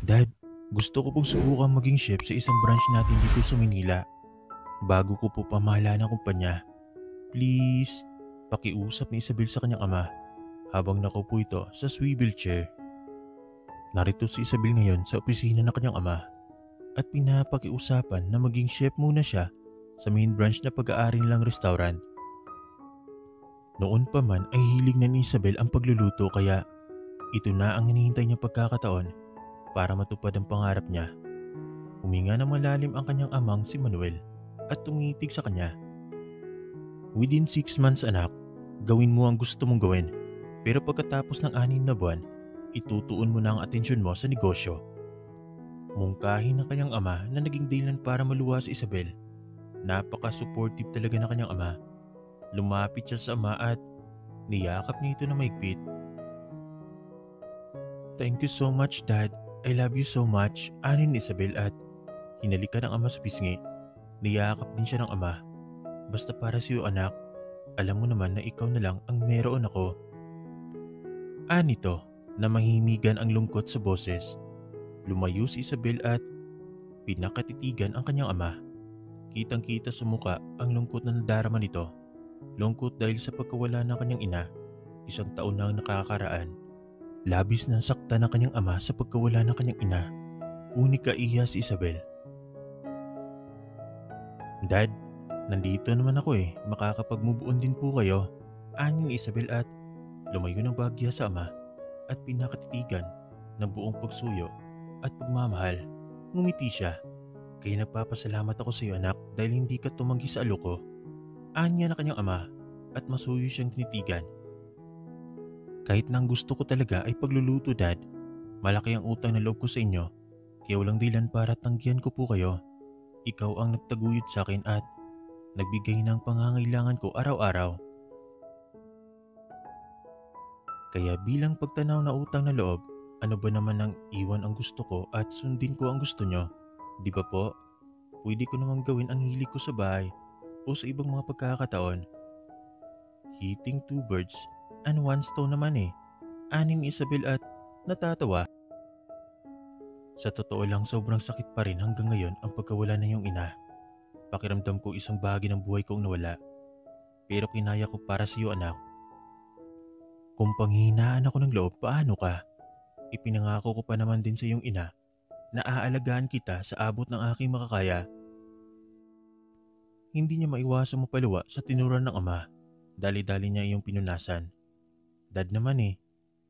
Dad, gusto ko pong subukan maging chef sa isang branch natin dito sa Manila. Bago ko po pamahalaan ang kumpanya. Please, pakiusap ni Isabel sa kanyang ama habang nakaupo ito sa swivel chair. Narito si Isabel ngayon sa opisina ng kanyang ama at pinapakiusapan na maging chef muna siya sa main branch na pag-aari nilang restaurant. Noon pa man ay hilig na ni Isabel ang pagluluto kaya ito na ang hinihintay niyang pagkakataon para matupad ang pangarap niya. Huminga ng malalim ang kanyang amang si Manuel at tumitig sa kanya. Within 6 months anak, gawin mo ang gusto mong gawin. Pero pagkatapos ng 6 na buwan, itutuon mo na ang atensyon mo sa negosyo. Mungkahin ng kanyang ama na naging dahilan para maluwa si Isabel. Napaka-supportive talaga ng kanyang ama. Lumapit siya sa ama at niyakap niya ito na maigpit. Thank you so much, Dad. I love you so much, anin ni Isabel at hinalikan ng ama sa pisngi. Niyakap din siya ng ama. Basta para sa iyo anak, alam mo naman na ikaw na lang ang meron ako. Anito na mahimigan ang lungkot sa boses. Lumayo si Isabel at pinakatitigan ang kanyang ama. Kitang-kita sa muka ang lungkot na nadarama nito. Lungkot dahil sa pagkawala ng kanyang ina, 1 taon na ang nakakaraan. Labis na sakta ng kanyang ama sa pagkawala ng kanyang ina. Unika iya si Isabel. Dad, nandito naman ako makakapag-move on din po kayo. Aning ni Isabel at lumayo ng bagya sa ama at pinakatitigan ng buong pagsuyo at pagmamahal. Ngumiti siya. Kaya nagpapasalamat ako sa iyo anak dahil hindi ka tumanggi sa alok ko. Anya na kanyang ama at masuyo siyang tinitigan. Kahit na ang gusto ko talaga ay pagluluto dad, malaki ang utang na loob ko sa inyo kaya walang dahilan para tanggihan ko po kayo. Ikaw ang nagtaguyod sa akin at nagbigay ng pangangailangan ko araw-araw. Kaya bilang pagtanaw na utang na loob, ano ba naman ang iwan ang gusto ko at sundin ko ang gusto nyo? Di ba po? Pwede ko namang gawin ang hilig ko sa bahay o sa ibang mga pagkakataon. Hitting 2 birds and 1 stone naman Aning ni Isabel at natatawa. Sa totoo lang sobrang sakit pa rin hanggang ngayon ang pagkawala na iyong ina. Pakiramdam ko isang bahagi ng buhay kong nawala. Pero kinaya ko para sa iyo anak. Kung panghihinaan ako ng loob, paano ka? Ipinangako ko pa naman din sa iyong ina na aalagaan kita sa abot ng aking makakaya. Hindi niya maiwasang mapaluwa sa tinuran ng ama. Dali-dali niya iyong pinunasan. Dad naman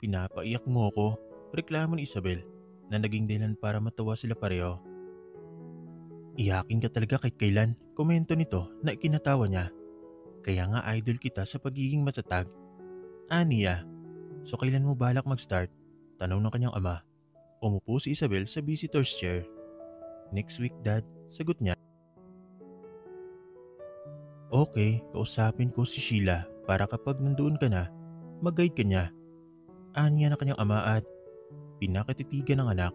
pinapaiyak mo ako. Reklamo ni Isabel na naging dahilan para matawa sila pareho. Iyakin ka talaga kahit kailan, komento nito na ikinatawa niya. Kaya nga idol kita sa pagiging matatag. Aniya, so kailan mo balak mag-start? Tanong ng kanyang ama. Umupo si Isabel sa visitor's chair. Next week dad, sagot niya. Okay, kausapin ko si Sheila para kapag nandoon ka na, mag-guide ka niya. Anya na kanyang ama at pinakatitigan ng anak.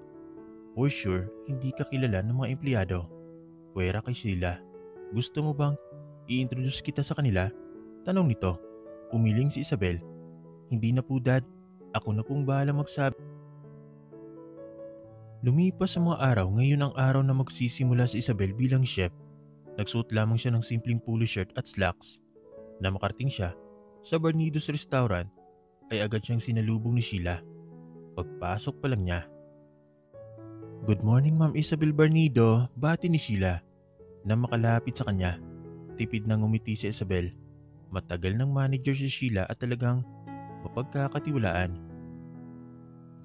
For sure, hindi ka kilala ng mga empleyado. Pwera kay Sheila. Gusto mo bang i-introduce kita sa kanila? Tanong nito. Umiling si Isabel. Hindi na po dad, ako na pong bahala magsabi. Lumipas ang mga araw, ngayon ang araw na magsisimula si Isabel bilang chef. Nagsuot lamang siya ng simpleng polo shirt at slacks. Na makarating siya sa Barnido's restaurant ay agad siyang sinalubong ni Sheila. Pagpasok pa lang niya. Good morning Ma'am Isabel Barnido, bati ni Sheila. Na makalapit sa kanya, tipid na ngumiti si Isabel. Matagal ng manager si Sheila at talagang mapagkakatiwalaan.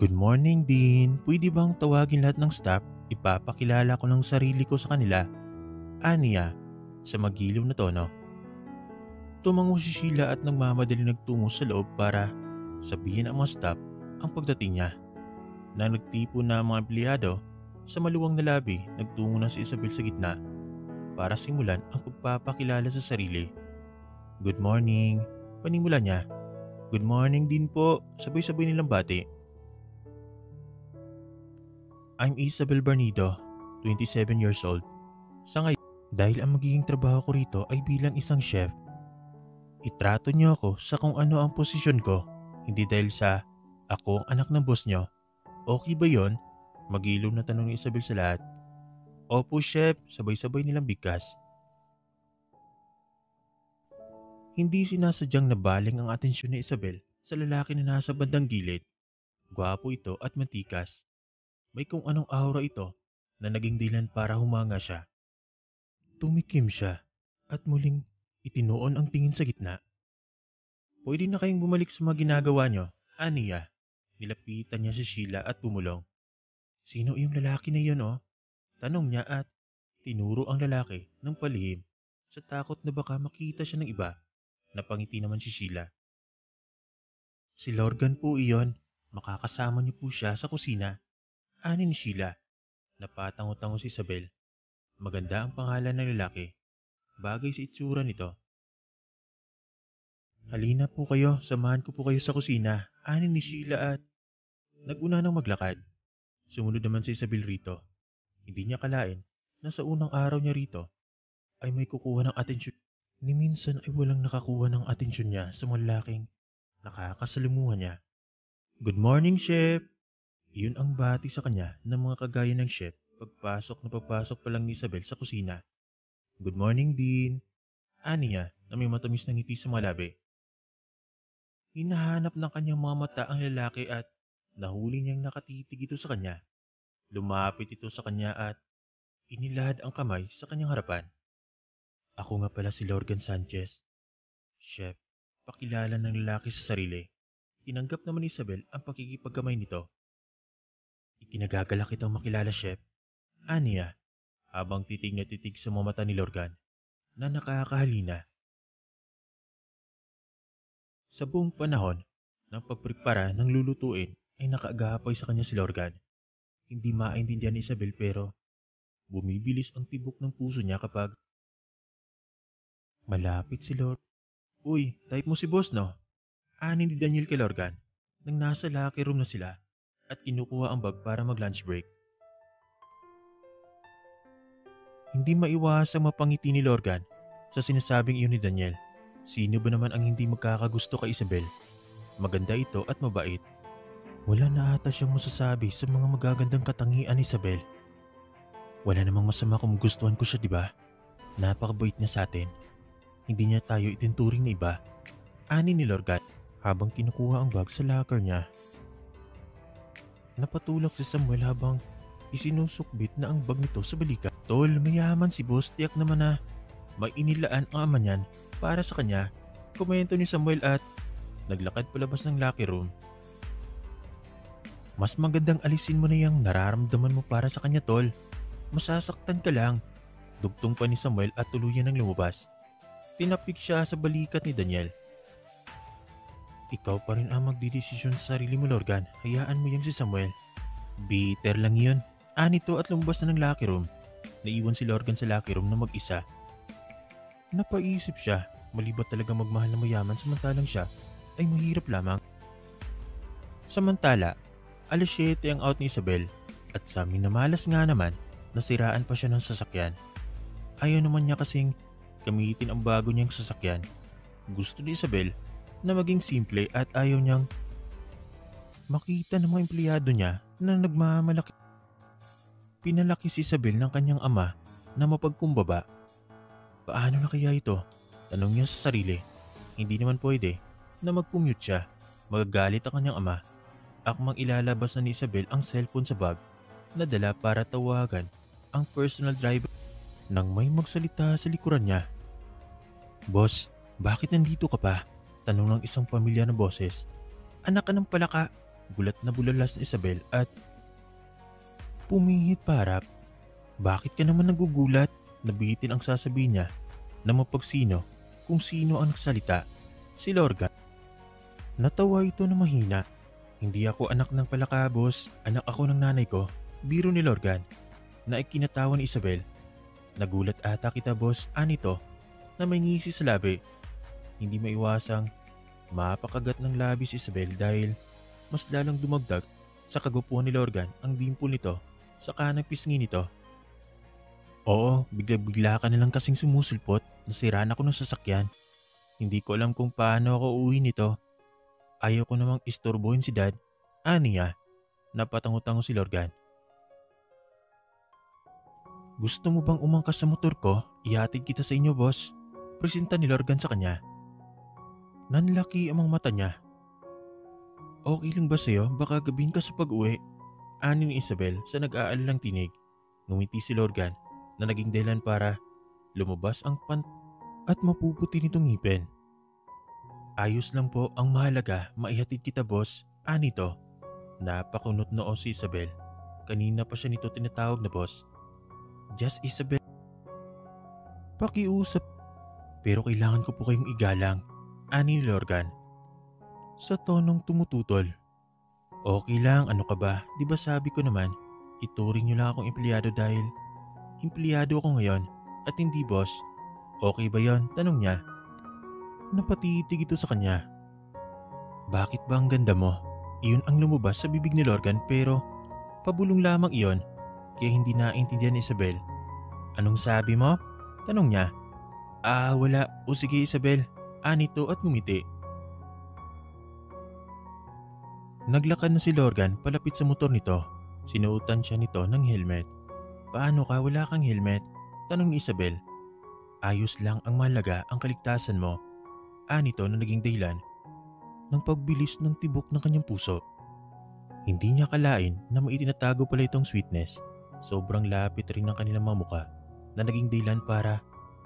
Good morning Dean, pwede bang tawagin lahat ng staff? Ipapakilala ko ng sarili ko sa kanila. Aniya, sa magiliw na tono. Tumango si Sheila at nagmamadali nagtungo sa loob para sabihin ang mga staff ang pagdating niya. Nang nagtipo na ang mga empleyado, sa maluwang na labi nagtungo na si Isabel sa gitna para simulan ang pagpapakilala sa sarili. Good morning, panimula niya. Good morning din po, sabay-sabay nilang bati. I'm Isabel Barnido, 27 years old. Sa ngayon, dahil ang magiging trabaho ko rito ay bilang isang chef. Itrato niyo ako sa kung ano ang posisyon ko, hindi dahil sa ako ang anak ng boss niyo. Okay ba yon? Magiliw na tanong ni Isabel sa lahat. Opo, chef, sabay-sabay nilang bigkas. Hindi sinasadyang nabaling ang atensyon ni Isabel sa lalaki na nasa bandang gilid. Gwapo ito at matikas. May kung anong aura ito na naging dilan para humanga siya. Tumikim siya at muling itinuon ang tingin sa gitna. Pwede na kayong bumalik sa mga ginagawa nyo, aniya. Nilapitan niya si Sheila at bumulong. Sino yung lalaki na yun, oh? Tanong niya at tinuro ang lalaki ng palihim sa takot na baka makita siya ng iba. Napangiti naman si Sheila. Si Lorgan po iyon. Makakasama niyo po siya sa kusina. Ani ni Sheila. Napatango-tango si Isabel. Maganda ang pangalan ng lalaki. Bagay sa itsura nito. Halina po kayo, samahan ko po kayo sa kusina. Ani ni Sheila at naguna nang maglakad. Sumunod naman si Isabel rito. Hindi niya kalain na sa unang araw niya rito ay may kukuha ng atensyon. Ni minsan ay walang nakakuha ng atensyon niya sa malaking nakakasalimuhan niya. Good morning, chef! Iyon ang bati sa kanya ng mga kagaya ng chef papasok pa lang ni Isabel sa kusina. Good morning, Dean! Ani niya na may matamis na ngiti sa mga labi. Hinahanap ng kanyang mga mata ang lalaki at nahuli niyang nakatitig ito sa kanya. Lumapit ito sa kanya at inilahad ang kamay sa kanyang harapan. Ako nga pala si Lorgan Sanchez. Chef, pakilala ng lalaki sa sarili. Tinanggap naman ni Isabel ang pakikipagkamay nito. Ikinagagalak kitang makilala, chef. Aniya, habang titig na titig sa mga mata ni Lorgan na nakakahalina. Sa buong panahon ng pagprepara ng lulutuin ay nakaagapay sa kanya si Lorgan. Hindi maintindihan ni Isabel pero bumibilis ang tibok ng puso niya kapag malapit si Lord. Uy, type mo si boss, no? Ani ni Daniel kay Lorgan nang nasa locker room na sila at kinukuha ang bag para mag-lunch break. Hindi maiwasang mapangiti ni Lorgan sa sinasabing iyon ni Daniel. Sino ba naman ang hindi magkakagusto kay Isabel? Maganda ito at mabait. Wala na ata siyang masasabi sa mga magagandang katangian ni Isabel. Wala namang masama kung gustuhan ko siya, di ba? Napakabait niya sa atin. Hindi niya tayo itinturing na iba. Ani ni Lorgan habang kinukuha ang bag sa locker niya. Napatulak si Samuel habang isinusukbit na ang bag nito sa balikat. Tol, mayaman si boss, tiyak naman na may inilaan ang ama niyan para sa kanya. Komento ni Samuel at naglakad palabas ng locker room. Mas magandang alisin mo na yung nararamdaman mo para sa kanya, tol. Masasaktan ka lang. Dugtong pa ni Samuel at tuluyan ng lumabas. Tinapik siya sa balikat ni Daniel. Ikaw pa rin ang magdidesisyon sa sarili mo, Lorgan. Hayaan mo yan si Samuel. Bitter lang yun. Anito at lumabas na ng locker room. Naiwan si Lorgan sa locker room na mag-isa. Napaisip siya, mali ba talaga magmahal na mayaman samantalang siya ay mahirap lamang. Samantala, alas 7 ang out ni Isabel at sa minamalas nga naman, nasiraan pa siya ng sasakyan. Ayaw naman niya kasing gamitin ang bago niyang sasakyan. Gusto ni Isabel na maging simple at ayaw niyang makita ng mga empleyado niya na nagmamalaki. Pinalaki si Isabel ng kanyang ama na mapagkumbaba. Paano na kaya ito? Tanong niya sa sarili. Hindi naman pwede na mag-commute siya. Magagalit ang kanyang ama. Akmang ilalabas na ni Isabel ang cellphone sa bag na dala para tawagan ang personal driver nang may magsalita sa likuran niya. Boss, bakit nandito ka pa? Tanong ng isang pamilya na boses. Anak ka ng palaka. Gulat na bulalas ni Isabel at pumihit parap. Bakit ka naman nagugulat? Nabitin ang sasabihin niya na mapagsino kung sino ang nagsalita. Si Lorgan. Natawa ito na mahina. Hindi ako anak ng palaka, boss. Anak ako ng nanay ko. Biro ni Lorgan na ikinatawa ni Isabel. Nagulat ata kita, boss. Anito na may ngisi sa labi. Hindi maiwasang mapakagat ng labi si Isabel dahil mas lalong dumagdag sa kagupuhan ni Lorgan ang dimple nito sa kanang pisngi nito. Oo, bigla-bigla ka na lang kasing sumusulpot. Nasiraan ako ng sasakyan. Hindi ko alam kung paano ako uuwi nito. Ayaw ko namang istorbohin si Dad. Aniya, napatango-tango si Lorgan. Gusto mo bang umangkas sa motor ko? Ihatid kita sa inyo, boss. Presenta ni Lorgan sa kanya. Nanlaki ang mga mata niya. Okay lang ba sa'yo? Baka gabihin ka sa pag-uwi. Ani ni Isabel sa nag-aalalang tinig. Ngumiti si Lorgan na naging dahilan para lumabas ang at mapuputi nitong ngipin. Ayos lang po, ang mahalaga, maihatid kita boss. Ani to. Napakunot noo si Isabel. Kanina pa siya nito tinatawag na boss. Just Isabel. Pakiusap. Pero kailangan ko po kayong igalang. Ani ni Lorgan. Sa tonong tumututol. Okay lang, ano ka ba? Di ba sabi ko naman, ituring niyo lang akong empleyado dahil empleyado ako ngayon at hindi boss. Okay ba yon? Tanong niya. Napatitig ito sa kanya. Bakit ba ang ganda mo? Iyon ang lumabas sa bibig ni Lorgan pero pabulong lamang iyon kaya hindi naintindihan ni Isabel. Anong sabi mo? Tanong niya. Wala. O sige Isabel. Anito at ngumiti. Naglakad na si Lorgan palapit sa motor nito. Sinuotan siya nito ng helmet. Paano ka? Wala kang helmet? Tanong ni Isabel. Ayos lang, ang mahalaga ang kaligtasan mo. Anito na naging dahilan ng pagbilis ng tibok ng kanyang puso. Hindi niya kalain na maitinatago pala itong sweetness. Sobrang lapit rin ng kanilang mga muka na naging dahilan para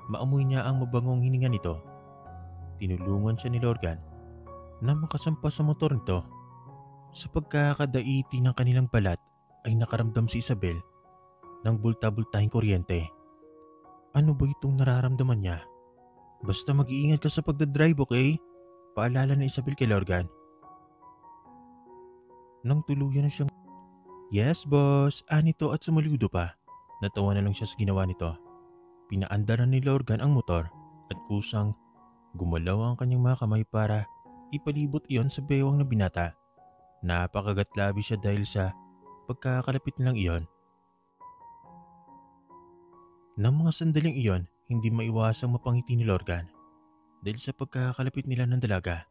maamoy niya ang mabangong hininga nito. Tinulungan siya ni Lorgan na makasampa sa motor nito. Sa pagkakadaiti ng kanilang balat ay nakaramdam si Isabel ng bulta-bultahing kuryente. Ano ba itong nararamdaman niya? Basta mag-iingat ka sa pagdadrive, okay? Paalala ni Isabel kay Lorgan. Nang tuluyan na siyang, yes boss, anito at sumaludo pa. Natawa na lang siya sa ginawa nito. Pinaandaran ni Lorgan ang motor at kusang gumalaw ang kanyang mga kamay para ipalibot iyon sa bewang ng binata. Napakagatlabi siya dahil sa pagkakalapit nilang iyon. Nang mga sandaling iyon, hindi maiwasang mapangiti ni Lorgan dahil sa pagkakalapit nila ng dalaga.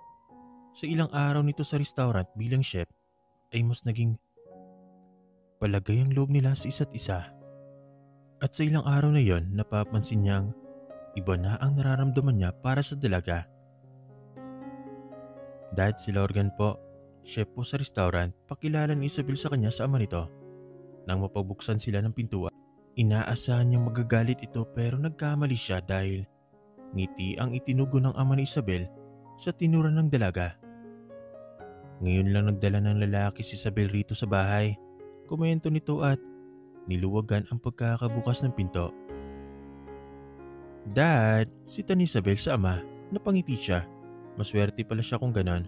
Sa ilang araw nito sa restaurant bilang chef ay mas naging palagay ang loob nila sa isa't isa. At sa ilang araw na iyon, napapansin niyang iba na ang nararamdaman niya para sa dalaga. Dad, si Lorgan po. Chef po sa restaurant, pakilala ni Isabel sa kanya sa ama nito. Nang mapabuksan sila ng pintuan, inaasahan niyang magagalit ito pero nagkamali siya dahil ngiti ang itinugo ng ama ni Isabel sa tinura ng dalaga. Ngayon lang nagdala ng lalaki si Isabel rito sa bahay. Komento nito at niluwagan ang pagkakabukas ng pinto. Dad, sita ni Isabel sa ama. Napangiti siya. Maswerte pala siya kung ganon.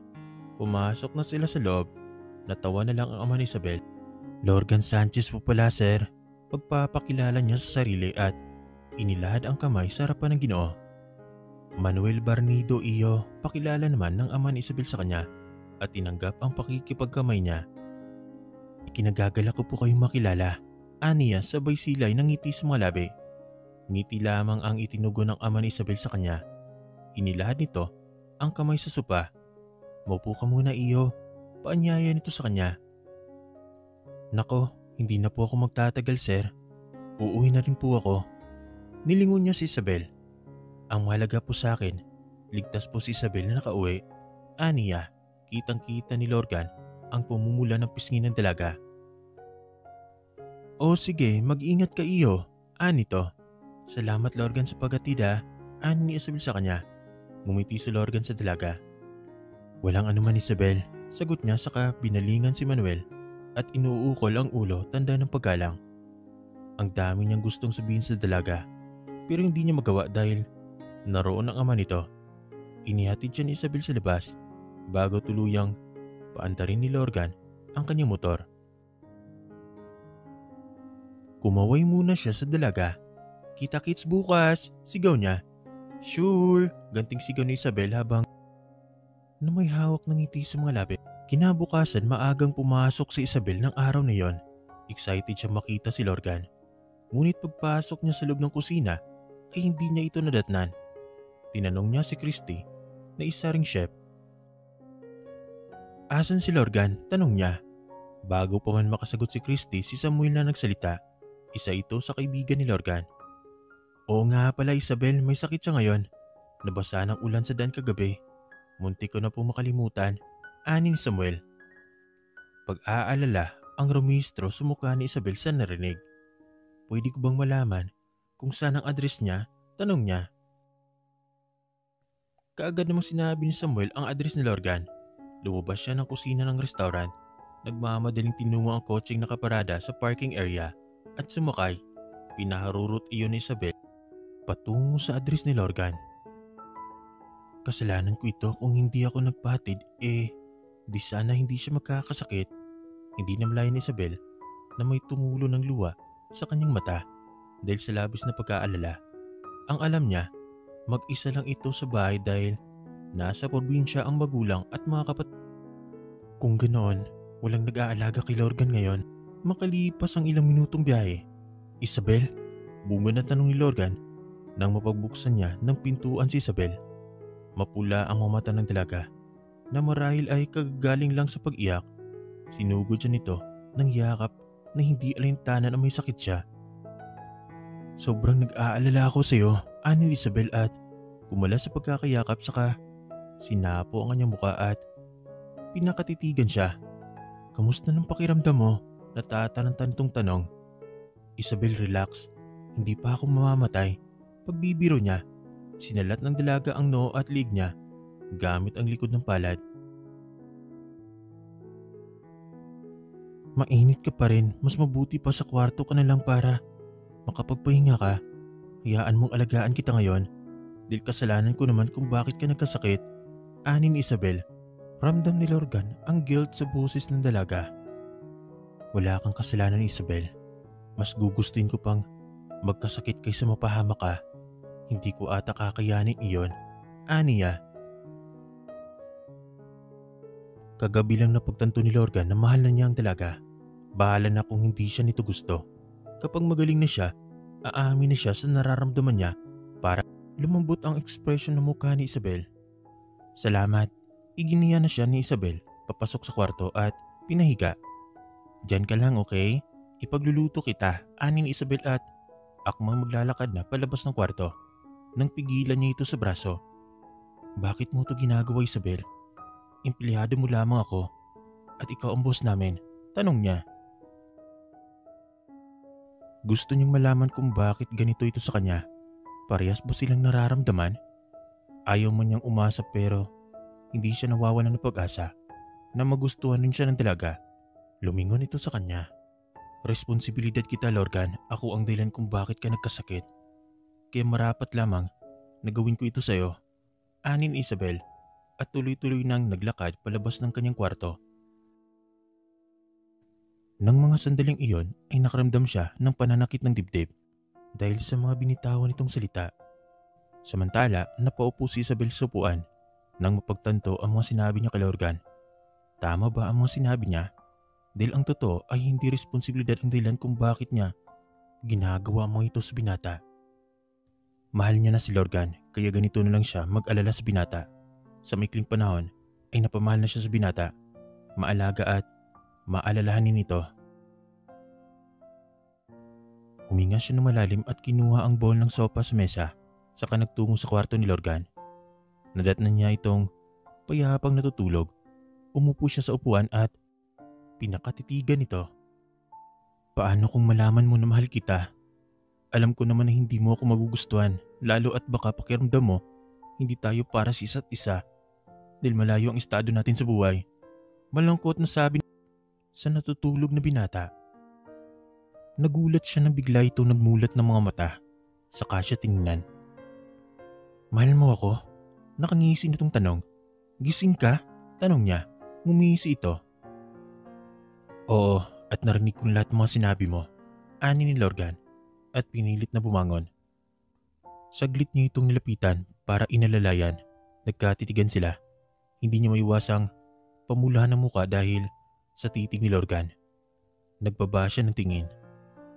Pumasok na sila sa loob. Natawa na lang ang ama ni Isabel. Lorgan Sanchez po pala sir. Pagpapakilala niya sa sarili at inilahad ang kamay sa harapan ng Ginoo. Manuel Barnido iyo, pakilala naman ng ama ni Isabel sa kanya at tinanggap ang pakikipagkamay niya. Ikinagagala ko po kayong makilala. Aniya sabay silay ng ngiti sa mga labi. Ngiti lamang ang itinugo ng ama ni Isabel sa kanya. Inilahad nito ang kamay sa sopa. Maupo ka muna iyo, paanyaya nito sa kanya. Nako, hindi na po ako magtatagal sir. Uuwi na rin po ako. Nilingon niya si Isabel. Ang mahalaga po sa akin, ligtas po si Isabel na nakauwi. Aniya, kitang-kita ni Lorgan ang pumumula ng pisngi ng dalaga. O sige, mag-ingat ka iyo. Anito. Salamat Lorgan sa paghatid. Ani ni Isabel sa kanya. Ngumiti si Lorgan sa dalaga. Walang anuman Isabel, sagot niya saka binalingan si Manuel at inuukol ang ulo tanda ng paggalang. Ang dami niyang gustong sabihin sa dalaga pero hindi niya magawa dahil naroon ang ama nito. Inihatid siya ni Isabel sa labas bago tuluyang paandarin ni Lorgan ang kanyang motor. Kumaway muna siya sa dalaga. Kita-kits bukas, sigaw niya. Sure, ganting sigaw ni Isabel habang na may hawak ng ngiti sa mga labi. Kinabukasan maagang pumasok si Isabel ng araw na yon. Excited siya makita si Lorgan. Ngunit pagpasok niya sa loob ng kusina ay hindi niya ito nadatnan. Tinanong niya si Christy na isa ring chef. Asan si Lorgan? Tanong niya. Bago pa man makasagot si Christy, si Samuel na nagsalita. Isa ito sa kaibigan ni Lorgan. Oo nga pala Isabel, may sakit siya ngayon. Nabasa ng ulan sa daan kagabi. Muntik ko na po makalimutan. Ani ni Samuel. Pag-aalala, ang rumistro sa mukha ni Isabel sa narinig. Pwede ko bang malaman kung saan ang address niya? Tanong niya. Kaagad namang sinabi ni Samuel ang address ni Lorgan. Lumabas siya ng kusina ng restaurant. Nagmamadaling tinungo ang kotseng nakaparada sa parking area at sumakay. Pinaharurot iyon ni Isabel patungo sa address ni Lorgan. Kasalanan ko ito kung hindi ako nagpatid di sana hindi siya magkakasakit. Hindi namalayan ni Isabel na may tumulo ng luha sa kanyang mata dahil sa labis na pagkaalala. Ang alam niya, mag-isa lang ito sa bahay dahil nasa probinsya ang magulang at mga kapatid. Kung ganoon, walang nag-aalaga kay Lorgan ngayon. Makalipas ang ilang minutong biyahe. Isabel? Bunga na tanong ni Lorgan nang mapagbuksan niya ng pintuan si Isabel. Mapula ang mga mata ng dalaga na marahil ay kagagaling lang sa pag-iyak. Sinugod siya nito ng yakap na hindi alintanan na may sakit siya. Sobrang nag-aalala ako sa iyo, ani ni Isabel at kumala sa pagkakayakap saka sinapo ang kanyang muka at pinakatitigan siya. Kamusta ng pakiramdam mo? Natataranta nitong tanong. Isabel, relax. Hindi pa ako mamamatay. Pagbibiro niya, sinalat ng dalaga ang noo at liig niya gamit ang likod ng palad. Mainit ka pa rin. Mas mabuti pa sa kwarto ka na lang para makapagpahinga ka. Hayaan mong alagaan kita ngayon. Dahil kasalanan ko naman kung bakit ka nagkasakit. Ani ni Isabel. Ramdam ni Lorgan ang guilt sa boses ng dalaga. Wala kang kasalanan, Isabel. Mas gugustuhin ko pang magkasakit kaysa mapahamak ka. Hindi ko ata kakayanin iyon. Ani niya. Kagabi lang napagtanto ni Lorgan na mahal na niya ang dalaga. Bahala na kung hindi siya nito gusto. Kapag magaling na siya, aamin na siya sa nararamdaman niya para lumambot ang ekspresyon ng mukha ni Isabel. Salamat. Iginiya na siya ni Isabel papasok sa kwarto at pinahiga. Diyan ka lang, okay? Ipagluluto kita, ani ni Isabel at akmang maglalakad na palabas ng kwarto. Nang pigilan niya ito sa braso. Bakit mo ito ginagawa, Isabel? Empleyado mo lamang ako at ikaw ang boss namin, tanong niya. Gusto niyang malaman kung bakit ganito ito sa kanya. Parehas ba silang nararamdaman? Ayaw man niyang umasa pero hindi siya nawawalan ng pag-asa na magustuhan din siya ng dalaga. Lumingon ito sa kanya. Responsibilidad kita, Lorgan. Ako ang dahilan kung bakit ka nagkasakit. Kaya marapat lamang na gawin ko ito sa'yo. Ani ni Isabel at tuloy-tuloy nang naglakad palabas ng kanyang kwarto. Nang mga sandaling iyon ay nakaramdam siya ng pananakit ng dibdib dahil sa mga binitawan nitong salita. Samantala, napaupo si Isabel sa upuan nang mapagtanto ang mga sinabi niya kay Lorgan. Tama ba ang mga sinabi niya? Dahil ang totoo ay hindi responsibilidad ang dahilan kung bakit niya ginagawa mo ito sa binata. Mahal niya na si Lorgan kaya ganito na lang siya mag-alala sa binata. Sa maikling panahon ay napamahal na siya sa binata, maalaga at maalalahanin nito. Huminga siya ng malalim at kinuha ang bowl ng sopa sa mesa saka nagtungo sa kwarto ni Lorgan. Nadatnan niya itong payapang natutulog. Umupo siya sa upuan at pinakatitigan ito. Paano kung malaman mo na mahal kita? Alam ko naman na hindi mo ako magugustuhan, lalo at baka pakiramdam mo hindi tayo para sa isa't isa dahil malayo ang estado natin sa buhay. Malungkot na sabi sa natutulog na binata. Nagulat siya nang bigla ito nagmulat ng mga mata. Saka siya tiningnan. Mahal mo ako? Nakangisi nitong tanong. Gising ka? Tanong niya. Ngumisi ito. Oo, at narinig kong lahat ng mga sinabi mo. Ani ni Lorgan at pinilit na bumangon. Saglit niya itong nilapitan para inalalayan. Nagkatitigan sila. Hindi niya maiwasang pamulahan ng muka dahil sa titig ni Lorgan. Nagbaba siya ng tingin.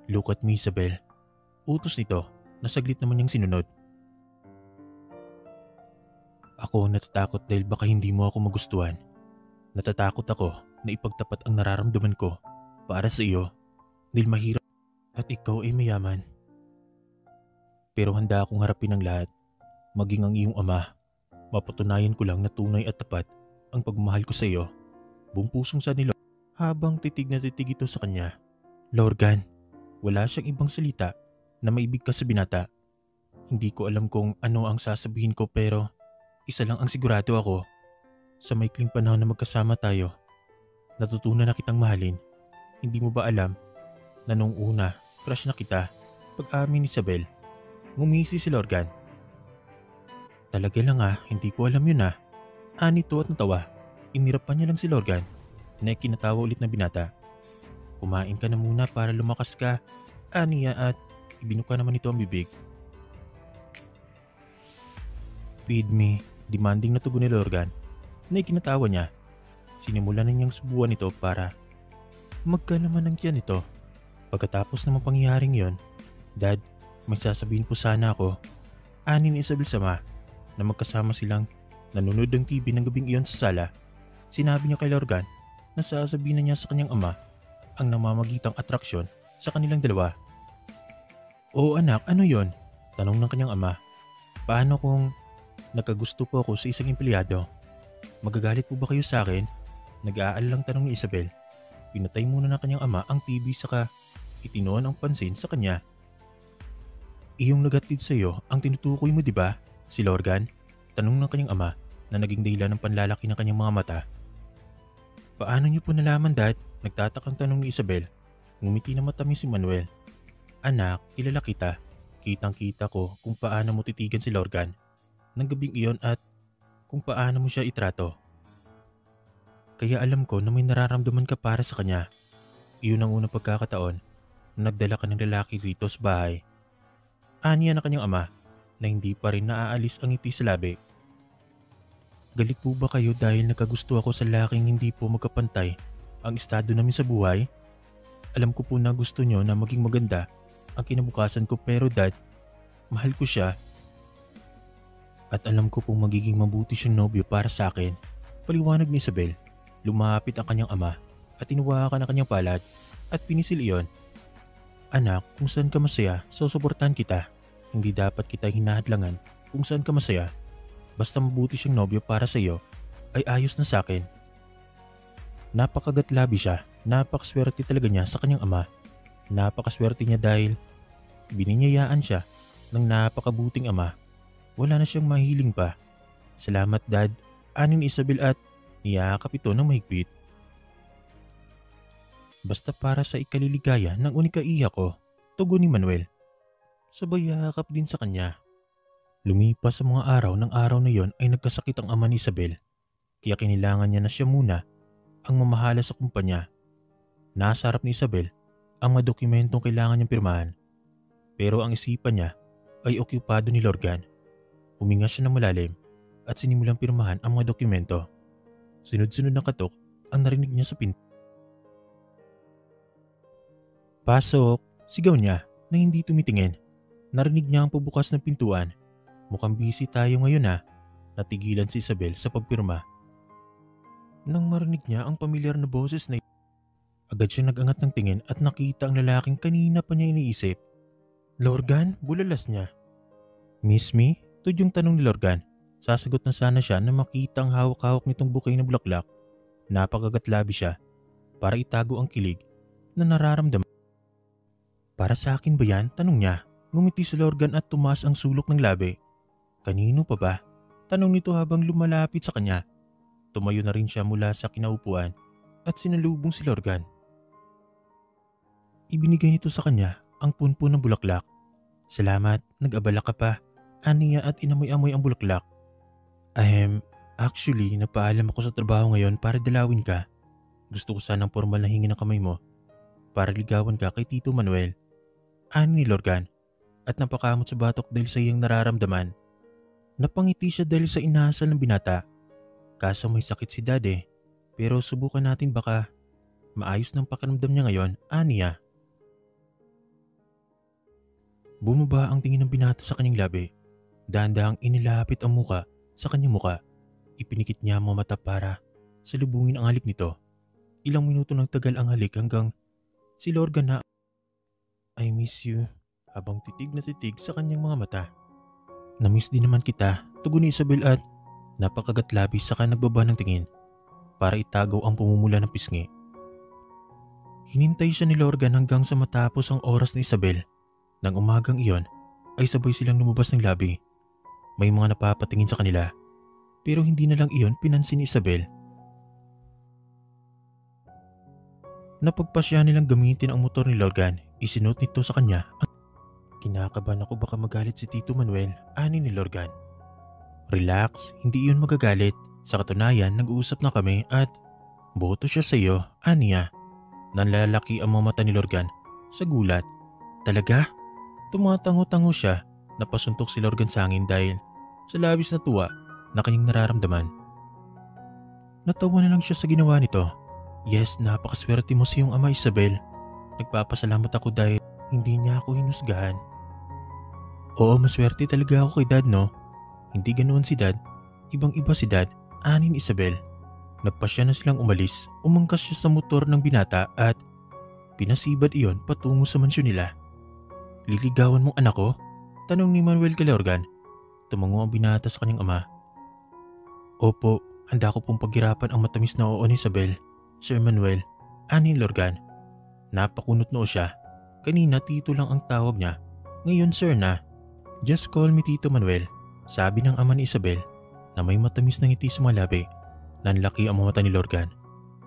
Look at me, Isabel. Utos nito na saglit naman niyang sinunod. Ako natatakot dahil baka hindi mo ako magustuhan. Natatakot ako na ipagtapat ang nararamdaman ko para sa iyo dahil mahirap at ikaw ay mayaman. Pero handa akong harapin ang lahat, maging ang iyong ama. Mapatunayan ko lang na tunay at tapat ang pagmamahal ko sa iyo. Buong pusong sa nilo habang titig na titig ito sa kanya. Lorgan, wala siyang ibang salita na maibigkas sa binata. Hindi ko alam kung ano ang sasabihin ko pero isa lang ang sigurado ako. Sa maikling panahon na magkasama tayo, natutunan na kitang mahalin. Hindi mo ba alam na nung una, crush na kita? Pag-amin ni Isabel, ngumisi si Lorgan. Talaga lang hindi ko alam yun Anito at natawa. Inirap pa niya lang si Lorgan na kinatawa ulit na binata. Kumain ka na muna para lumakas ka, aniya at ibinuka naman ito ang bibig. Feed me, demanding na tugon ni Lorgan na ikinatawa niya. Sinimulan na niyang subuan ito para magkalaman ng tiyan ito. Pagkatapos ng pangyayaring yon, Dad, may sasabihin po sana ako. Ani ni Isabel sama na magkasama silang nanonood ng TV ng gabing iyon sa sala. Sinabi niya kay Lorgan na sasabihin na niya sa kanyang ama ang namamagitang atraksyon sa kanilang dalawa. Oo anak, ano yon? Tanong ng kanyang ama. Paano kung nagkagusto po ako sa isang empleyado? Magagalit po ba kayo sa akin? Nag-aalalang tanong ni Isabel. Pinatay muna ng kanyang ama ang TV saka itinuon ang pansin sa kanya. Iyong nagatid sa iyo ang tinutukoy mo, di ba? Si Lorgan? Tanong ng kanyang ama na naging dahilan ng panlalaki ng kanyang mga mata. Paano niyo po nalaman, Dad? Nagtatakang tanong ni Isabel. Ngumiti na matamis si Manuel. Anak, kilala kita. Kitang-kita ko kung paano mo titigan si Lorgan ng gabing iyon at kung paano mo siya itrato. Kaya alam ko na may nararamdaman ka para sa kanya. Iyon ang unang pagkakataon na nagdala ka ng lalaki rito sa bahay. Aniya na kanyang ama na hindi pa rin naaalis ang ngiti sa labi. Galit po ba kayo dahil nagkagusto ako sa lalaking hindi po magkapantay ang estado namin sa buhay? Alam ko po na gusto nyo na maging maganda ang kinabukasan ko pero Dad, mahal ko siya. At alam ko pong magiging mabuti siyang nobyo para sa akin. Paliwanag ni Isabel. Lumapit ang kanyang ama at inuwakan ang kanyang palad at pinisil iyon. Anak, kung saan ka masaya, susuportahan kita. Hindi dapat kita hinahadlangan kung saan ka masaya. Basta mabuti siyang nobyo para sa iyo, ay ayos na sa akin. Napakagatlabi siya, napakaswerte talaga niya sa kanyang ama. Napakaswerte niya dahil bininyayaan siya ng napakabuting ama. Wala na siyang mahiling pa. Salamat Dad, anin Isabel at niyakap ito ng mahigpit. Basta para sa ikaliligaya ng unikaiya ko, tugon ni Manuel. Sabay yakap din sa kanya. Lumipas sa mga araw ng araw na yon ay nagkasakit ang ama ni Isabel. Kaya kinilangan niya na siya muna ang mamahala sa kumpanya. Nasa harap ni Isabel ang mga dokumentong kailangan niyang pirmahan. Pero ang isipan niya ay okupado ni Lorgan. Huminga siya ng malalim at sinimulang pirmahan ang mga dokumento. Sunod-sunod na katok ang narinig niya sa pinto. Pasok! Sigaw niya na hindi tumitingin. Narinig niya ang pagbukas ng pintuan. Mukhang busy tayo ngayon Natigilan si Isabel sa pagpirma. Nang marinig niya ang pamilyar na boses na agad siya nag-angat ng tingin at nakita ang lalaking kanina pa niya iniisip. Lorgan, bulalas niya. Miss me? Tudyong tanong ni Lorgan. Sasagot na sana siya na makita ang hawak-hawak nitong bukay na bulaklak. Napakagatlabi siya para itago ang kilig na nararamdaman. Para sa akin ba yan? Tanong niya. Ngumiti si Lorgan at tumaas ang sulok ng labi. Kanino pa ba? Tanong nito habang lumalapit sa kanya. Tumayo na rin siya mula sa kinaupuan at sinalubong si Lorgan. Ibinigay nito sa kanya ang punpun ng bulaklak. Salamat, nag-abala ka pa. Aniya at inamoy-amoy ang bulaklak. Actually, napaalam ako sa trabaho ngayon para dalawin ka. Gusto ko sanang formal na hingi ng kamay mo para ligawan ka kay Tito Manuel. Ani ni Lorgan at napakamot sa batok dahil sa iyang nararamdaman. Napangiti siya dahil sa inasal ng binata. Kaso may sakit si Dad pero subukan natin baka maayos ng pakiramdam niya ngayon, aniya. Bumaba ang tingin ng binata sa kanyang labi. Dahan-dahang inilapit ang muka sa kanyang muka. Ipinikit niya ang mga mata para salubungin ang halik nito. Ilang minuto nang tagal ang halik hanggang si Lorgan na I miss you, habang titig na titig sa kanyang mga mata. Na-miss din naman kita, tugon ni Isabel at napakagat-labis saka nagbaba ng tingin para itagaw ang pumumula ng pisngi. Hinintay siya ni Lorgan hanggang sa matapos ang oras ni Isabel. Nang umagang iyon ay sabay silang lumabas ng labi. May mga napapatingin sa kanila pero hindi na lang iyon pinansin ni Isabel. Napagpasya nilang gamitin ang motor ni Lorgan. Isinuot nito sa kanya. Kinakabahan ako baka magalit si Tito Manuel, ani ni Lorgan. Relax, hindi iyon magagalit. Sa katunayan, nag-uusap na kami at boto siya sa iyo, ani niya. Nanlalaki ang mga mata ni Lorgan sa gulat. Talaga? Tumatango-tango siya. Napasuntok si Lorgan sa hangin dahil sa labis na tuwa na kanyang nararamdaman. Natawa na lang siya sa ginawa nito. Yes, napakaswerte mo sa iyong ama, Isabel. Nagpapasalamat ako dahil hindi niya ako hinusgahan. Oo, maswerte talaga ako kay Dad, no? Hindi ganoon si Dad. Ibang-iba si Dad, ani ni Isabel. Nagpasya na silang umalis. Umangkas siya sa motor ng binata at pinasibad iyon patungo sa mansyon nila. Liligawan mong anak ko? Tanong ni Manuel kay Lorgan. Tumango ang binata sa kanyang ama. Opo, handa ko pong paghirapan ang matamis na oo ni Isabel. Sir Manuel, ani ni Lorgan. Napakunot noo siya. Kanina Tito lang ang tawag niya. Ngayon Sir na. Just call me Tito Manuel, sabi ng ama ni Isabel na may matamis na ngiti sa mga labi. Nanlaki ang mga mata ni Lorgan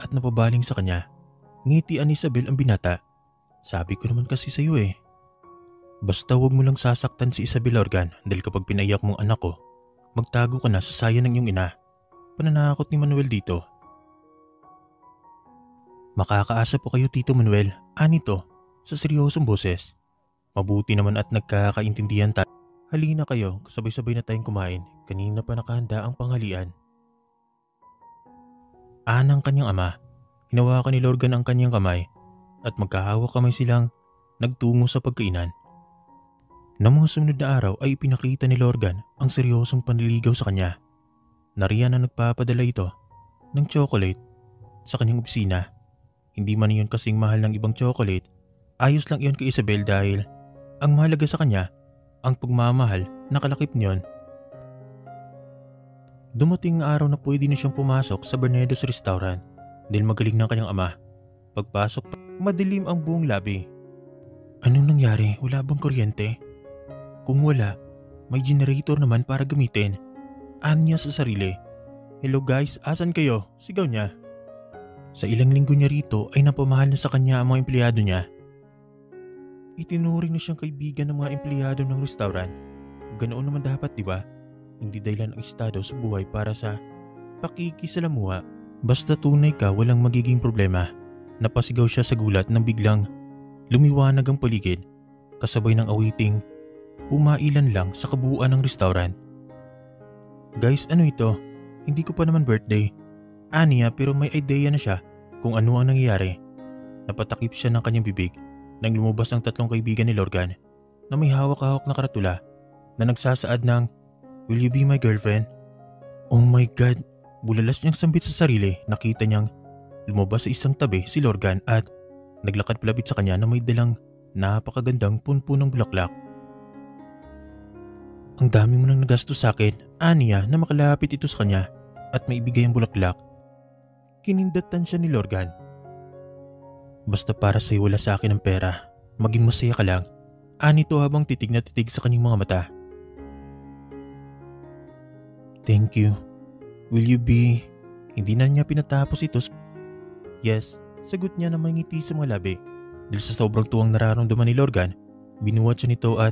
at napabaling sa kanya. Ngitian ni Isabel ang binata. Sabi ko naman kasi sa iyo eh. Basta huwag mo lang sasaktan si Isabel, Lorgan, dahil kapag pinaiyak mong anak ko, magtago ka na sa saya ng iyong ina. Pananakot ni Manuel dito. Makakaasa po kayo Tito Manuel, ani to, sa seryosong boses. Mabuti naman at nagkakaintindihan tayo. Halina kayo, sabay-sabay na tayong kumain. Kanina pa nakahanda ang panghalian. Anang kanyang ama. Hinawakan ni Lorgan ang kanyang kamay at magkahawak kamay silang nagtungo sa pagkainan. Nang mga sumunod na araw ay ipinakita ni Lorgan ang seryosong panliligaw sa kanya. Nariyan na nagpapadala ito ng chocolate sa kanyang opisina. Hindi man iyon kasing mahal ng ibang chocolate, ayos lang iyon kay Isabel dahil ang mahalaga sa kanya ang pagmamahal na kalakip niyon. Dumating ang araw na pwede na siyang pumasok sa Bernedo's Restaurant dahil magaling ng kanyang ama. Pagpasok, madilim ang buong labi. Anong nangyari? Wala bang kuryente? Kung wala, may generator naman para gamitin. Anya sa sarili. Hello guys, asan kayo? Sigaw niya. Sa ilang linggo niya rito ay napamahal na sa kanya ang mga empleyado niya. Itinuring na siyang kaibigan ng mga empleyado ng restaurant. Ganoon naman dapat, di ba? Hindi dahilan ang estado sa buhay para sa pakikisalamuha. Basta tunay ka, walang magiging problema. Napasigaw siya sa gulat nang biglang lumiwanag ang paligid. Kasabay ng awiting pumailan lang sa kabuuan ng restaurant. Guys, ano ito? Hindi ko pa naman birthday. Aniya pero may idea na siya kung ano ang nangyayari. Napatakip siya ng kanyang bibig nang lumabas ang tatlong kaibigan ni Lorgan na may hawak-hawak na karatula na nagsasaad ng "Will you be my girlfriend?" Oh my God! Bulalas niyang sambit sa sarili. Nakita niyang lumabas sa isang tabi si Lorgan at naglakad palapit sa kanya na may dalang napakagandang punpunong bulaklak. Ang dami mo nang nagastos sa akin, aniya na makalapit ito sa kanya at maibigay ang bulaklak. Kinindatan siya ni Lorgan. Basta para sa'yo wala sa akin ang pera. Maging masaya ka lang. Ani to habang titig na titig sa kanyang mga mata. Thank you. Will you be... Hindi na niya pinatapos ito. Yes, sagot niya na may ngiti sa mga labi. Dahil sa sobrang tuwang nararamdaman ni Lorgan, binuhat siya nito at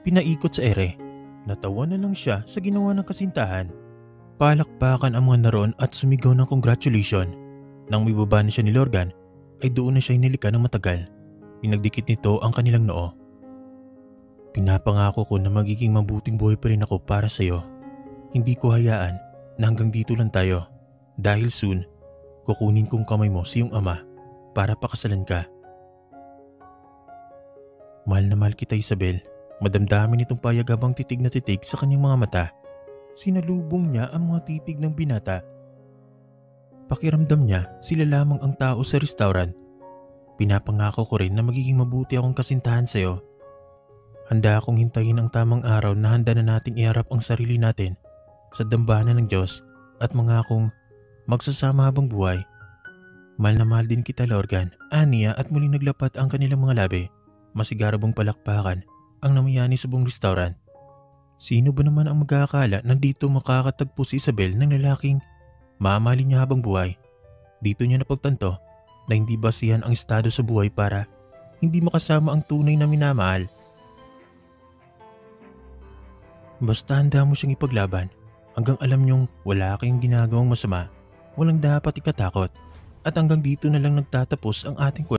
pinaikot sa ere. Natawa na lang siya sa ginawa ng kasintahan. Palakpakan ang mga naroon at sumigaw ng congratulation. Nang may baba na siya ni Lorgan, ay doon na siya hinilika ng matagal. Pinagdikit nito ang kanilang noo. Pinapangako ko na magiging mabuting buhay pa rin ako para sa iyo. Hindi ko hayaan na hanggang dito lang tayo. Dahil soon, kukunin kong kamay mo sa iyong ama para pakasalan ka. Mahal na mahal kita, Isabel. Madamdamin itong payag habang titig na titig sa kanyang mga mata. Sinalubong niya ang mga titig ng binata. Pakiramdam niya sila lamang ang tao sa restaurant. Pinapangako ko rin na magiging mabuti akong kasintahan sa'yo. Handa akong hintayin ang tamang araw na handa na nating iharap ang sarili natin sa dambana ng Diyos at mangakong magsasama habang buhay. Mahal na mahal din kita, Lorgan, aniya at muling naglapat ang kanilang mga labi. Masigarabong palakpakan ang namayani sa buong restaurant. Sino ba naman ang mag-aakala na dito makakatagpo si Isabel ng lalaking mamahalin niya habang buhay? Dito niya napagtanto na hindi basihan ang estado sa buhay para hindi makasama ang tunay na minamahal. Basta handa mo siyang ipaglaban hanggang alam niyong wala kayong ginagawang masama, walang dapat ikatakot. At hanggang dito na lang nagtatapos ang ating kwento.